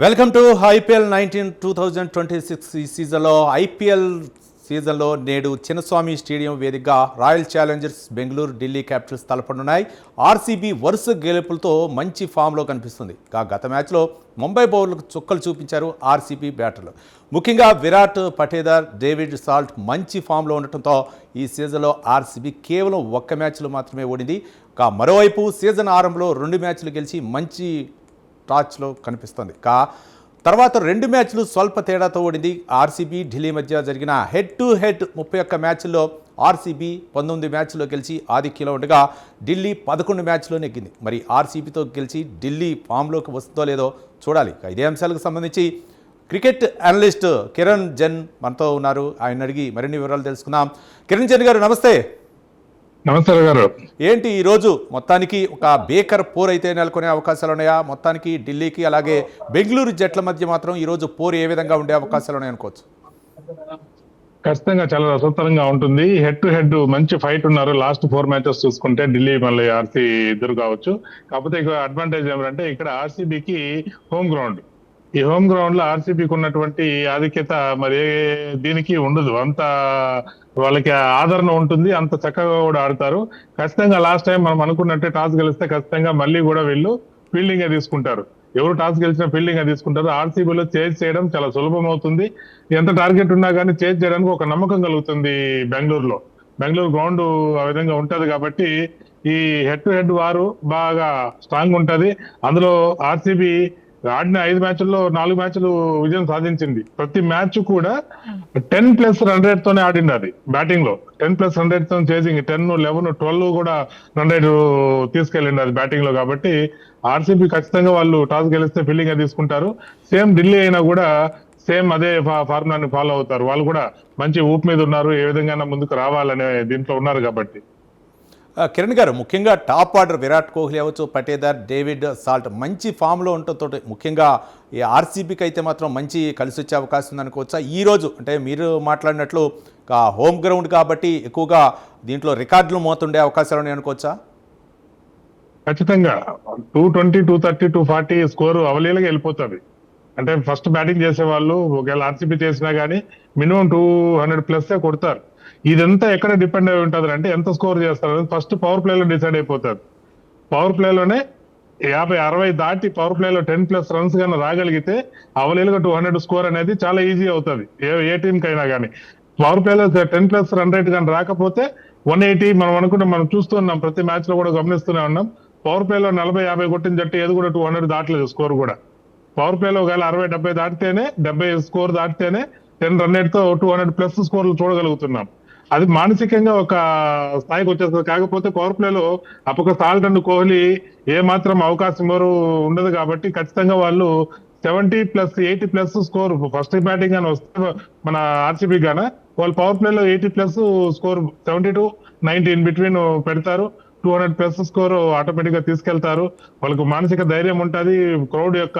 Welcome to IPL 2026 ఈ సీజన్లో సీజన్లో నేడు చిన్నస్వామి స్టేడియం వేదికగా royal challengers Bengaluru Delhi capitals తలపడున్నాయి. ఆర్సీబీ వరుస గెలుపులతో మంచి ఫామ్లో కనిపిస్తుంది. గత మ్యాచ్లో ముంబై బౌలర్లకు చుక్కలు చూపించారు ఆర్సీబీ బ్యాటర్లు. ముఖ్యంగా విరాట్, పటేదార్, డేవిడ్ సాల్ట్ మంచి ఫామ్లో ఉండటంతో ఈ సీజన్లో ఆర్సీబీ కేవలం ఒక్క మ్యాచ్లో మాత్రమే ఓడింది. మరోవైపు సీజన్ ఆరంభంలో 2 మ్యాచ్లు గెలిచి మంచి టాచ్లో కనిపిస్తుంది. తర్వాత 2 మ్యాచ్లు స్వల్ప తేడాతో ఓడింది. ఆర్సీబీ ఢిల్లీ మధ్య జరిగిన హెడ్ టు హెడ్ 31 మ్యాచ్ల్లో ఆర్సీబీ 19 మ్యాచ్లో గెలిచి ఆధిక్యంలో ఉండగా ఢిల్లీ 11 మ్యాచ్లో నెగ్గింది. మరి ఆర్సీబీతో గెలిచి ఢిల్లీ ఫామ్లోకి వస్తుందో లేదో చూడాలి. ఇదే అంశాలకు సంబంధించి క్రికెట్ అనలిస్ట్ కిరణ్ జన్ మనతో ఉన్నారు. ఆయన అడిగి మరిన్ని వివరాలు తెలుసుకుందాం. కిరణ్ జన్ గారు నమస్తే. నమస్తే గారు. ఏంటి ఈరోజు మొత్తానికి ఒక బేకర్ పోర్ అయితే నెలకొనే అవకాశాలు ఉన్నాయా? మొత్తానికి ఢిల్లీకి అలాగే బెంగళూరు జట్ల మధ్య మాత్రం ఈరోజు పోర్ ఏ విధంగా ఉండే అవకాశాలు ఉన్నాయి అనుకోవచ్చు? ఖచ్చితంగా చాలా రసవత్తరంగా ఉంటుంది. హెడ్ టు హెడ్ మంచి ఫైట్ ఉన్నారు. లాస్ట్ 4 మ్యాచెస్ చూసుకుంటే ఢిల్లీ మళ్ళీ ఆర్సీ ఇద్దరు కావచ్చు. కాకపోతే ఇక్కడ అడ్వాంటేజ్ ఏమంటే ఇక్కడ ఆర్సీబీకి హోమ్ గ్రౌండ్. ఈ హోమ్ గ్రౌండ్ లో ఆర్సీబీకి ఉన్నటువంటి ఆధిక్యత మరి దీనికి ఉండదు. అంత వాళ్ళకి ఆదరణ ఉంటుంది, అంత చక్కగా కూడా ఆడతారు. ఖచ్చితంగా లాస్ట్ టైం మనం అనుకున్నట్టే టాస్ గెలిస్తే ఖచ్చితంగా మళ్ళీ కూడా వీళ్ళు ఫీల్డింగ్ తీసుకుంటారు. ఎవరు టాస్ గెలిచినా ఫీల్డింగ్ తీసుకుంటారు. ఆర్సీబీలో చేజ్ చేయడం చాలా సులభం అవుతుంది. ఎంత టార్గెట్ ఉన్నా కానీ చేజ్ చేయడానికి ఒక నమ్మకం కలుగుతుంది బెంగళూరులో. బెంగళూరు గ్రౌండ్ ఆ విధంగా ఉంటది కాబట్టి ఈ హెడ్ టు హెడ్ వారు బాగా స్ట్రాంగ్ ఉంటది. అందులో ఆర్సీబీ ఆడిన 5 మ్యాచ్ల్లో 4 మ్యాచ్లు విజయం సాధించింది. ప్రతి మ్యాచ్ కూడా 10+ రన్ రేట్ తోనే ఆడింది. అది బ్యాటింగ్ లో 10+ రన్ రేట్ తో చేసింగ్ 10, 11, 12 కూడా రన్ రేట్ తీసుకెళ్ళింది అది బ్యాటింగ్ లో. కాబట్టి ఆర్సీబీ ఖచ్చితంగా వాళ్ళు టాస్ గెలిస్తే ఫీల్డింగ్ తీసుకుంటారు. సేమ్ ఢిల్లీ అయినా కూడా సేమ్ అదే ఫార్ములాని ఫాలో అవుతారు. వాళ్ళు కూడా మంచి ఊపు మీద ఉన్నారు. ఏ విధంగా ముందుకు రావాలనే దీంట్లో ఉన్నారు కాబట్టి. కిరణ్ గారు, ముఖ్యంగా టాప్ ఆర్డర్ విరాట్ కోహ్లీ అవ్వచ్చు, పటేదార్, డేవిడ్ సాల్ట్ మంచి ఫామ్లో ఉండటంతో ముఖ్యంగా ఈ ఆర్సీబీకి అయితే మాత్రం మంచి కలిసి వచ్చే అవకాశం ఉందనుకోవచ్చా? ఈరోజు అంటే మీరు మాట్లాడినట్లు హోమ్ గ్రౌండ్ కాబట్టి ఎక్కువగా దీంట్లో రికార్డులు మోతుండే అవకాశాలు ఉన్నాయి అనుకోవచ్చా? ఖచ్చితంగా 220, 230, 240 స్కోర్ అవలీలగా వెళ్ళిపోతుంది. అంటే ఫస్ట్ బ్యాటింగ్ చేసే వాళ్ళు ఒకవేళ ఆర్సీబీ చేసినా కానీ మినిమం 200+ కొడతారు. ఇదంతా ఎక్కడ డిపెండ్ అయి ఉంటుంది అంటే ఎంత స్కోర్ చేస్తారు ఫస్ట్ పవర్ ప్లేలో డిసైడ్ అయిపోతారు. పవర్ ప్లేలోనే 50, 60 దాటి పవర్ ప్లేలో 10+ రన్స్ కానీ రాగలిగితే అవలీలుగా 200 స్కోర్ అనేది చాలా ఈజీ అవుతుంది ఏ టీం కైనా కానీ. పవర్ ప్లేలో 10+ రన్ రేట్ కానీ రాకపోతే 180 మనం అనుకుంటే మనం చూస్తున్నాం, ప్రతి మ్యాచ్ లో కూడా గమనిస్తూనే ఉన్నాం. పవర్ ప్లేలో 40, 50 కొట్టిన జట్టు ఏది కూడా 200 దాటలేదు స్కోర్ కూడా. పవర్ ప్లేలో ఒకవేళ 60, 70 దాటితేనే 70 స్కోర్ దాటితేనే 10 రన్ రేట్ తో 200+ స్కోర్లు చూడగలుగుతున్నాం. అది మానసికంగా ఒక స్థాయికి వచ్చేస్తుంది. కాకపోతే పవర్ ప్లేలో అప్పొక సాల్ట్ అండ్ కోహ్లీ ఏ మాత్రం అవకాశం ఎవరు ఉండదు కాబట్టి ఖచ్చితంగా వాళ్ళు 70+, 80+ స్కోర్ ఫస్ట్ బ్యాటింగ్ అని వస్తే మన ఆర్సీబీ గాన వాళ్ళు పవర్ ప్లేలో 80+ స్కోర్ 70 to 90 ఇన్ బిట్వీన్ పెడతారు. 200+ స్కోర్ ఆటోమేటిక్ గా తీసుకెళ్తారు. వాళ్ళకు మానసిక ధైర్యం ఉంటుంది. క్రౌడ్ యొక్క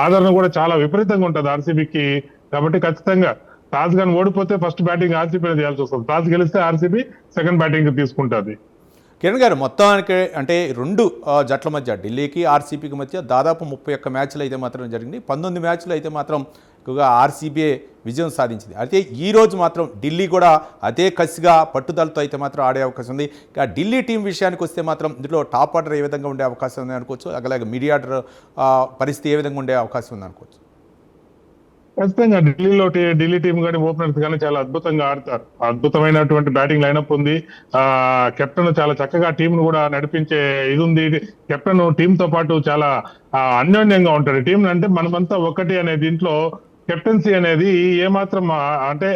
ఆదరణ కూడా చాలా విపరీతంగా ఉంటుంది ఆర్సీబీకి. కాబట్టి ఖచ్చితంగా టాస్ గాని ఓడిపోతే ఫస్ట్ బ్యాటింగ్ ఆర్సీబీ చేయాల్సి వస్తుంది. టాస్ గెలిస్తే ఆర్సీబీ సెకండ్ బ్యాటింగ్ తీసుకుంటుంది. కిరణ్ గారు, మొత్తానికి అంటే 2 జట్ల మధ్య ఢిల్లీకి ఆర్సీబీకి మధ్య దాదాపు 31 మ్యాచ్లు అయితే మాత్రం జరిగింది. 19 మ్యాచ్లు అయితే మాత్రం ఎక్కువగా ఆర్సీబీ విజయం సాధించింది. అయితే ఈ రోజు మాత్రం ఢిల్లీ కూడా అదే కసిగా పట్టుదలతో అయితే మాత్రం ఆడే అవకాశం ఉంది. ఇక ఢిల్లీ టీం విషయానికి వస్తే మాత్రం ఇందులో టాప్ ఆర్డర్ ఏ విధంగా ఉండే అవకాశం ఉంది అనుకోవచ్చు, అలాగే మిడిల్ ఆర్డర్ పరిస్థితి ఏ విధంగా ఉండే అవకాశం ఉంది అనుకోవచ్చు? ఖచ్చితంగా ఢిల్లీ టీం కానీ ఓపెనర్స్ కానీ చాలా అద్భుతంగా ఆడతారు. అద్భుతమైనటువంటి బ్యాటింగ్ లైనప్ ఉంది. కెప్టెన్ చాలా చక్కగా టీం ను కూడా నడిపించే ఇది ఉంది. కెప్టెన్ టీం తో పాటు చాలా అన్యోన్యంగా ఉంటాడు. టీం అంటే మనమంతా ఒకటి అనే దీంట్లో కెప్టెన్సీ అనేది ఏమాత్రం అంటే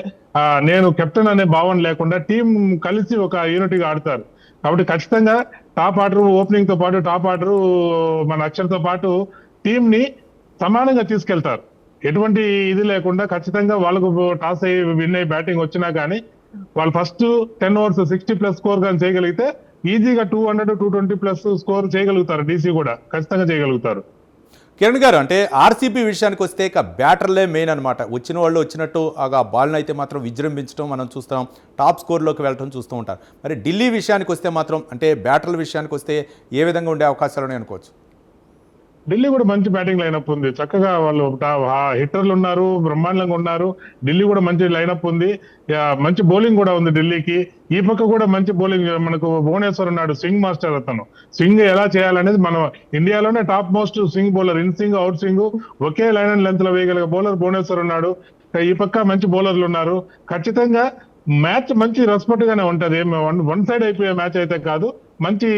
నేను కెప్టెన్ అనే భావన లేకుండా టీం కలిసి ఒక యూనిటీగా ఆడతారు. కాబట్టి ఖచ్చితంగా టాప్ ఆర్డర్ ఓపెనింగ్ తో పాటు టాప్ ఆర్డర్ మన అక్షర్తో పాటు టీం ని సమానంగా తీసుకెళ్తారు. ఎటువంటి ఇది లేకుండా ఖచ్చితంగా వాళ్ళకు టాస్ అయ్యి విన్ అయ్యి బ్యాటింగ్ వచ్చినా కానీ వాళ్ళు ఫస్ట్ 10 overs 60+ స్కోర్ కానీ చేయగలిగితే ఈజీగా 200, 220+ స్కోర్ చేయగలుగుతారు. డీసీ కూడా ఖచ్చితంగా చేయగలుగుతారు. కిరణ్ గారు, అంటే ఆర్సీబీ విషయానికి వస్తే ఇక బ్యాటర్లే మెయిన్ అనమాట. వచ్చిన వాళ్ళు వచ్చినట్టు ఆ బాల్ని అయితే మాత్రం విజృంభించడం మనం చూస్తాం, టాప్ స్కోర్లోకి వెళ్ళడం చూస్తూ ఉంటారు. మరి ఢిల్లీ విషయానికి వస్తే మాత్రం అంటే బ్యాటర్ల విషయానికి వస్తే ఏ విధంగా ఉండే అవకాశాలు ఉన్నాయి అనుకోవచ్చు? ఢిల్లీ కూడా మంచి బ్యాటింగ్ లైనప్ ఉంది, చక్కగా వాళ్ళు హిట్టర్లు ఉన్నారు, బ్రహ్మాండంగా ఉన్నారు. ఢిల్లీ కూడా మంచి లైనప్ ఉంది, మంచి బౌలింగ్ కూడా ఉంది ఢిల్లీకి. ఈ పక్క కూడా మంచి బౌలింగ్ మనకు భువనేశ్వర్ ఉన్నాడు, స్వింగ్ మాస్టర్. అతను స్వింగ్ ఎలా చేయాలనేది మనం ఇండియాలోనే top most swing bowler, in swing out swing okay line and length లో వేయగలిగే బౌలర్ భువనేశ్వర్ ఉన్నాడు. ఈ పక్క మంచి బౌలర్లు ఉన్నారు. ఖచ్చితంగా మ్యాచ్ మంచి రెస్పెక్ట్ గానే ఉంటది, వన్ సైడ్ అయిపోయే మ్యాచ్ అయితే కాదు. మంచి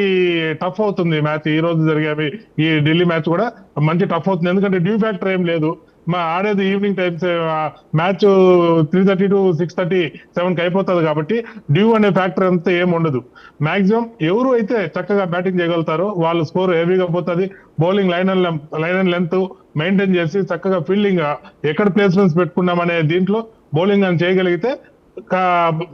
టఫ్ అవుతుంది మ్యాచ్. ఈ రోజు జరిగే ఈ ఢిల్లీ మ్యాచ్ కూడా మంచి టఫ్ అవుతుంది, ఎందుకంటే డ్యూ ఫ్యాక్టర్ ఏం లేదు. ఆడేది ఈవినింగ్ టైమ్స్, మ్యాచ్ 3:30 to 6:30 7కి అయిపోతుంది కాబట్టి డ్యూ అనే ఫ్యాక్టర్ అంతా ఏం ఉండదు. మాక్సిమం ఎవరు అయితే చక్కగా బ్యాటింగ్ చేయగలుగుతారో వాళ్ళ స్కోర్ హెవీగా పోతుంది. Bowling line and length maintain చేసి చక్కగా ఫీల్డింగ్ ఎక్కడ ప్లేస్మెంట్స్ పెట్టుకున్నాం అనే దీంట్లో బౌలింగ్ అని చేయగలిగితే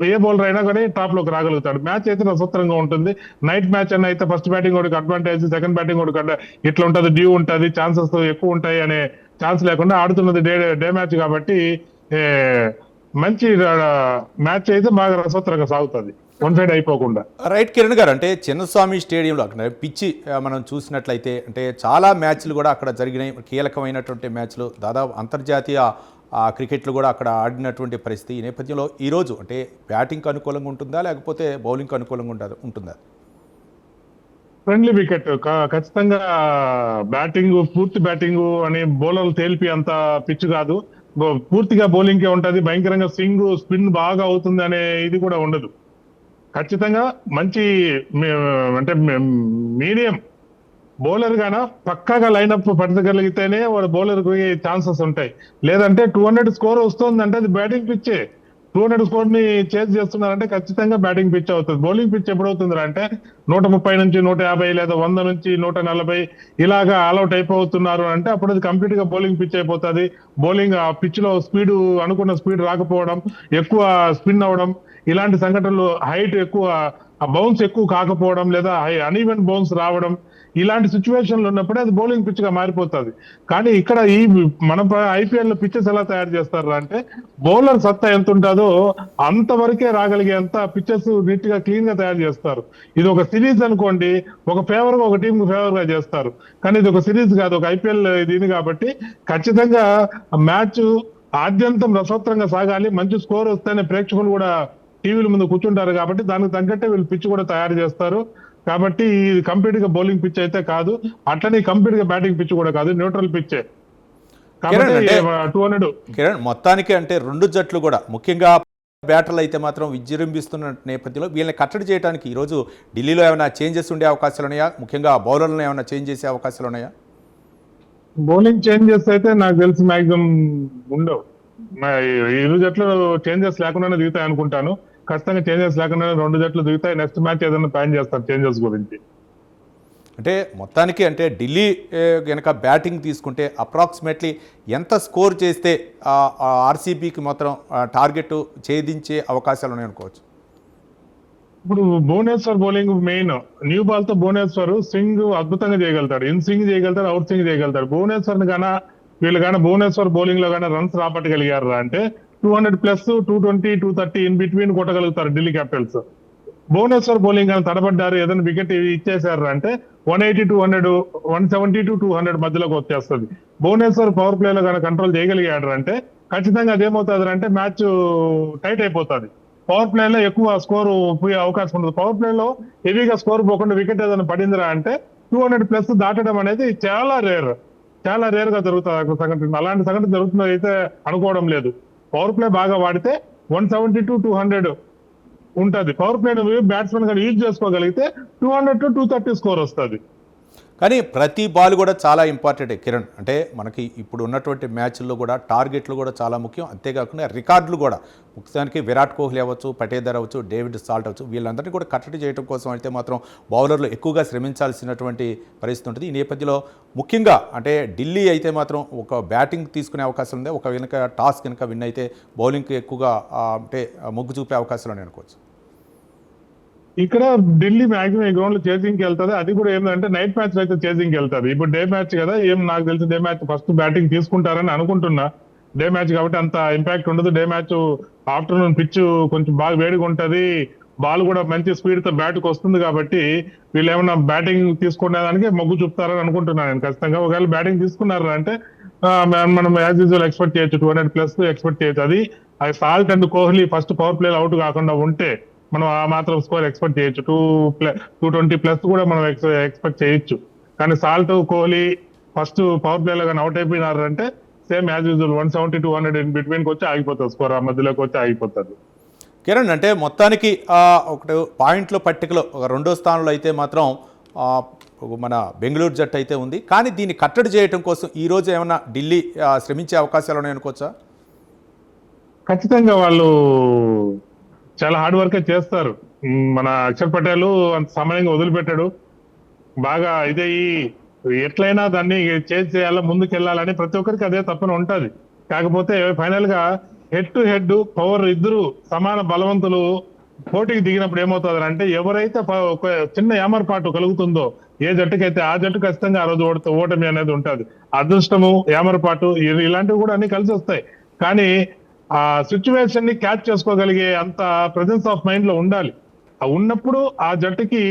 ఏ బౌలర్ అయినా కానీ టాప్ లోకి రాగలుగుతాడు. మ్యాచ్ అయితే స్వతంత్రంగా ఉంటుంది. నైట్ మ్యాచ్ అన్న అయితే ఫస్ట్ బ్యాటింగ్ ఒకటి అడ్వాంటేజ్, సెకండ్ బ్యాటింగ్ ఒకటి ఇట్లా ఉంటుంది, డ్యూ ఉంటుంది, ఛాన్సెస్ ఎక్కువ ఉంటాయి అనే ఛాన్స్ లేకుండా ఆడుతున్నది డే మ్యాచ్ కాబట్టి మంచి మ్యాచ్ అయితే బాగా రసవత్తరంగా సాగుతుంది, వన్ సైడ్ అయిపోకుండా. రైట్ కిరణ్ గారు, అంటే చిన్నస్వామి స్టేడియంలో అక్కడ పిచ్చి మనం చూసినట్లయితే అంటే చాలా మ్యాచ్లు కూడా అక్కడ జరిగినాయి, కీలకమైనటువంటి మ్యాచ్లు, దాదాపు అంతర్జాతీయ క్రికెట్లు కూడా అక్కడ ఆడినటువంటి పరిస్థితి. ఈ నేపథ్యంలో ఈరోజు అంటే బ్యాటింగ్కి అనుకూలంగా ఉంటుందా లేకపోతే బౌలింగ్కి అనుకూలంగా ఉంటుందా? ఫ్రెండ్లీ వికెట్ ఖచ్చితంగా. బ్యాటింగ్ పూర్తి బ్యాటింగ్ అని బౌలర్లు తేలిపి అంత పిచ్ కాదు, పూర్తిగా బౌలింగ్ కే ఉంటది. భయంకరంగా స్వింగ్ స్పిన్ బాగా అవుతుంది అనే ఇది కూడా ఉండదు. ఖచ్చితంగా మంచి అంటే మీడియం బౌలర్ గాన పక్కాగా లైనప్ పట్టగలిగితేనే వాడు బౌలర్ కి ఛాన్సెస్ ఉంటాయి. లేదంటే 200 స్కోర్ వస్తుందంటే అది బ్యాటింగ్ పిచ్చే. 200 స్కోర్ ని చేజ్ చేస్తున్నారంటే ఖచ్చితంగా బ్యాటింగ్ పిచ్ అవుతుంది. బౌలింగ్ పిచ్ ఎప్పుడు అవుతుంది అంటే 130 నుంచి 150 లేదా 100 నుంచి 140 ఇలాగా ఆల్అౌట్ అయిపోతున్నారు అంటే అప్పుడు అది కంప్లీట్ గా బౌలింగ్ పిచ్ అయిపోతుంది. బౌలింగ్ ఆ పిచ్ లో స్పీడ్ అనుకున్న స్పీడ్ రాకపోవడం, ఎక్కువ స్పిన్ అవడం, ఇలాంటి సంఘటనలు, హైట్ ఎక్కువ, బౌన్స్ ఎక్కువ కాకపోవడం లేదా అన్ఈవెన్ బౌన్స్ రావడం, ఇలాంటి సిచ్యువేషన్లు ఉన్నప్పుడే అది బౌలింగ్ పిచ్ గా మారిపోతుంది. కానీ ఇక్కడ ఈ మన ఐపీఎల్ లో పిచ్చెస్ ఎలా తయారు చేస్తారు అంటే బౌలర్ సత్తా ఎంత ఉంటుందో అంతవరకే రాగలిగేంత పిచ్చెస్ నీట్ గా క్లీన్ గా తయారు చేస్తారు. ఇది ఒక సిరీస్ అనుకోండి, ఒక ఫేవర్ గా ఒక టీం ఫేవర్ గా చేస్తారు. కానీ ఇది ఒక సిరీస్ కాదు, ఒక ఐపీఎల్ ఇది కాబట్టి ఖచ్చితంగా మ్యాచ్ ఆద్యంతం రసవత్రంగా సాగాలి. మంచి స్కోర్ వస్తేనే ప్రేక్షకులు కూడా టీవీల ముందు కూర్చుంటారు కాబట్టి దానికి తగ్గట్టే వీళ్ళు పిచ్ కూడా తయారు చేస్తారు. కాబట్టి ఇది కంప్లీట్ గా బౌలింగ్ పిచ్ అయితే కాదు, అట్లనే కంప్లీట్ గా బ్యాటింగ్ పిచ్ కూడా కాదు, న్యూట్రల్ పిచ్చే. కిరణ్, మొత్తానికి అంటే రెండు జట్లు కూడా ముఖ్యంగా బ్యాటర్లు అయితే మాత్రం విజృంభిస్తున్న నేపథ్యంలో వీళ్ళని కట్టడి చేయడానికి ఈరోజు ఢిల్లీలో ఏమైనా చేంజెస్ ఉండే అవకాశాలు ఉన్నాయా? ముఖ్యంగా బౌలర్లను ఏమైనా చేంజ్ చేసే అవకాశాలు ఉన్నాయా? బౌలింగ్ చేంజెస్ అయితే నాకు తెలిసి మాక్సిమం ఉండవు. ఇరు జట్లు చేంజెస్ లేకుండానే దిగుతాయి అనుకుంటాను. ఖచ్చితంగా చేంజెస్ లేకుండా రెండు జట్లు దిగుతాయి. నెక్స్ట్ మ్యాచ్ ఏదైనా ప్లాన్ చేస్తారు చేంజెస్ గురించి. అంటే మొత్తానికి అంటే ఢిల్లీ కనుక బ్యాటింగ్ తీసుకుంటే అప్రాక్సిమేట్లీ ఎంత స్కోర్ చేస్తే ఆర్సీబీకి మాత్రం టార్గెట్ ఛేదించే అవకాశాలు ఉన్నాయనుకోవచ్చు? ఇప్పుడు భువనేశ్వర్ బౌలింగ్ మెయిన్. న్యూ బాల్ తో భువనేశ్వర్ స్వింగ్ అద్భుతంగా చేయగలుగుతాడు, ఇన్ స్వింగ్ చేయగలుగుతాడు, అవుట్ స్వింగ్ చేయగలుగుతాడు. భువనేశ్వర్ గాన వీళ్ళు కానీ భువనేశ్వర్ బౌలింగ్ లో కానీ రన్స్ రాబట్టగలిగారు అంటే 200+, 220, 230 ఇన్ బిట్వీన్ కొట్టగలుగుతారు ఢిల్లీ క్యాపిటల్స్. భువనేశ్వర్ బౌలింగ్ కానీ తడబడ్డారు, ఏదైనా వికెట్ ఇచ్చేసారు అంటే 180 to 100, 170 to 200 మధ్యలోకి వచ్చేస్తుంది. భువనేశ్వర్ పవర్ ప్లే లో కానీ కంట్రోల్ చేయగలిగాడు అంటే ఖచ్చితంగా అదేమవుతుంది అంటే మ్యాచ్ టైట్ అయిపోతుంది. పవర్ ప్లే లో ఎక్కువ స్కోర్ పోయే అవకాశం ఉంటుంది. పవర్ ప్లే లో హెవీగా స్కోర్ పోకుండా వికెట్ ఏదైనా పడిందిరా అంటే 200+ దాటడం అనేది చాలా రేర్ గా జరుగుతుంది సంఘటన. అలాంటి సంఘటన జరుగుతుంది అయితే అనుకోవడం లేదు. పవర్ ప్లే బాగా వాడితే 170 to 200 ఉంటుంది. పవర్ ప్లే బ్యాట్స్మెన్ కానీ యూజ్ చేసుకోగలిగితే 200 to 230 స్కోర్ వస్తుంది. కానీ ప్రతి బాల్ కూడా చాలా ఇంపార్టెంట్ కిరణ్. అంటే మనకి ఇప్పుడు ఉన్నటువంటి మ్యాచ్ల్లో కూడా టార్గెట్లు కూడా చాలా ముఖ్యం. అంతేకాకుండా రికార్డులు కూడా, ముఖ్యానికి విరాట్ కోహ్లీ అవ్వచ్చు, పటేదర్ అవ్వచ్చు, డేవిడ్ సాల్ట్ అవ్వచ్చు, వీళ్ళందరినీ కూడా కట్టడి చేయడం కోసం అయితే మాత్రం బౌలర్లు ఎక్కువగా శ్రమించాల్సినటువంటి పరిస్థితి ఉంటుంది. ఈ నేపథ్యంలో ముఖ్యంగా అంటే ఢిల్లీ అయితే మాత్రం ఒక బ్యాటింగ్ తీసుకునే అవకాశం ఉంది. ఒక కనుక టాస్ కనుక విన్ అయితే బౌలింగ్కి ఎక్కువగా అంటే మొగ్గు చూపే అవకాశాలు ఉన్నాయి అనుకోవచ్చు. ఇక్కడ ఢిల్లీ మాక్సిమం ఈ గ్రౌండ్ లో చేసింగ్ కి వెళ్తుంది. అది కూడా ఏంటంటే నైట్ మ్యాచ్ అయితే చేసింగ్ కి వెళ్తుంది. ఇప్పుడు డే మ్యాచ్ కదా, నాకు తెలిసి డే మ్యాచ్ ఫస్ట్ బ్యాటింగ్ తీసుకుంటారని అనుకుంటున్నా. డే మ్యాచ్ కాబట్టి అంత ఇంపాక్ట్ ఉండదు. డే మ్యాచ్ ఆఫ్టర్నూన్ పిచ్ కొంచెం బాగా వేడిగా ఉంటది, బాల్ కూడా మంచి స్పీడ్ తో బ్యాట్కి వస్తుంది కాబట్టి వీళ్ళు ఏమన్నా బ్యాటింగ్ తీసుకునేదానికి మొగ్గు చూపుతారని అనుకుంటున్నాను నేను ఖచ్చితంగా. ఒకవేళ బ్యాటింగ్ తీసుకున్నారు అంటే మనం యాజ్ యూజువల్ ఎక్స్పెక్ట్ చేయొచ్చు 200+ ఎక్స్పెక్ట్ చేయొచ్చు. అది salt and Kohli first power play out కాకుండా ఉంటే మనం ఆ మాత్రం స్కోర్ ఎక్స్పెక్ట్ చేయొచ్చు. 220+ కూడా మనం ఎక్స్పెక్ట్ చేయొచ్చు. కానీ సాల్ట్ కోహ్లీ ఫస్ట్ పవర్ ప్లేలో కానీ అవుట్ అయిపోయినారంటే సేమ్ యాజ్ యూజువల్ 170-200 ఇన్ బిట్వీన్కి వచ్చి ఆగిపోతుంది స్కోర్, ఆ మధ్యలోకి వచ్చి ఆగిపోతుంది. కిరణ్, అంటే మొత్తానికి ఒకటి పాయింట్ల పట్టికలో ఒక రెండో స్థానంలో అయితే మాత్రం మన బెంగళూరు జట్టు అయితే ఉంది. కానీ దీన్ని కట్టడి చేయడం కోసం ఈ రోజు ఏమైనా ఢిల్లీ శ్రమించే అవకాశాలు ఉన్నాయనుకోవచ్చా? ఖచ్చితంగా వాళ్ళు చాలా హార్డ్ వర్క్ చేస్తారు. మన అక్షర్ పటేల్ అంత సమయంగా వదిలిపెట్టాడు. బాగా ఇదే ఎట్లయినా దాన్ని చేంజ్ చేయాలా, ముందుకు వెళ్ళాలని ప్రతి ఒక్కరికి అదే తప్పన ఉంటది. కాకపోతే ఫైనల్ గా హెడ్ టు హెడ్ పవర్ ఇద్దరు సమాన బలవంతులు పోటీకి దిగినప్పుడు ఏమవుతుంది అంటే ఎవరైతే ఒక చిన్న ఏమరపాటు కలుగుతుందో ఏ జట్టుకైతే ఆ జట్టు ఖచ్చితంగా ఆ రోజు ఓటమి అనేది ఉంటది. అదృష్టము, ఏమరపాటు ఇలాంటివి కూడా అన్ని కలిసి వస్తాయి. కానీ ఆ సిచ్యువేషన్ ని క్యాచ్ చేసుకోగలిగే అంత ప్రెజెన్స్ ఆఫ్ మైండ్ లో ఉండాలి. ఉన్నప్పుడు ఆ జట్టుకి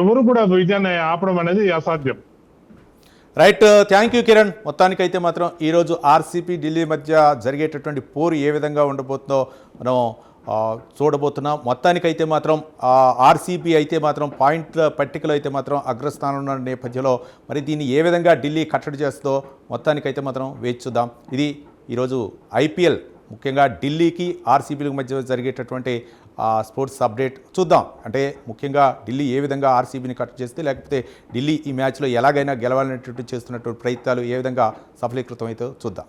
ఎవరు కూడా విజయాన్ని ఆపడం అనేది అసాధ్యం. Right, thank you Kiran. మొత్తానికైతే మాత్రం ఈరోజు ఆర్సీబీ ఢిల్లీ మధ్య జరిగేటటువంటి పోరు ఏ విధంగా ఉండబోతుందో మనం చూడబోతున్నాం. మొత్తానికైతే మాత్రం ఆర్సీబీ అయితే మాత్రం పాయింట్ల పట్టికలో అయితే మాత్రం అగ్రస్థానంలో ఉన్న నేపథ్యంలో మరి దీన్ని ఏ విధంగా ఢిల్లీ కట్టడి చేస్తుందో మొత్తానికైతే మాత్రం వేచి చూద్దాం. ఇది ఈరోజు ఐపీఎల్ ముఖ్యంగా ఢిల్లీకి ఆర్సీబీలకు మధ్య జరిగేటటువంటి స్పోర్ట్స్ అప్డేట్ చూద్దాం. అంటే ముఖ్యంగా ఢిల్లీ ఏ విధంగా ఆర్సీబీని కట్ చేస్తే, లేకపోతే ఢిల్లీ ఈ మ్యాచ్లో ఎలాగైనా గెలవాలనేటువంటి చేస్తున్నటువంటి ప్రయత్నాలు ఏ విధంగా సఫలీకృతం అయితే చూద్దాం.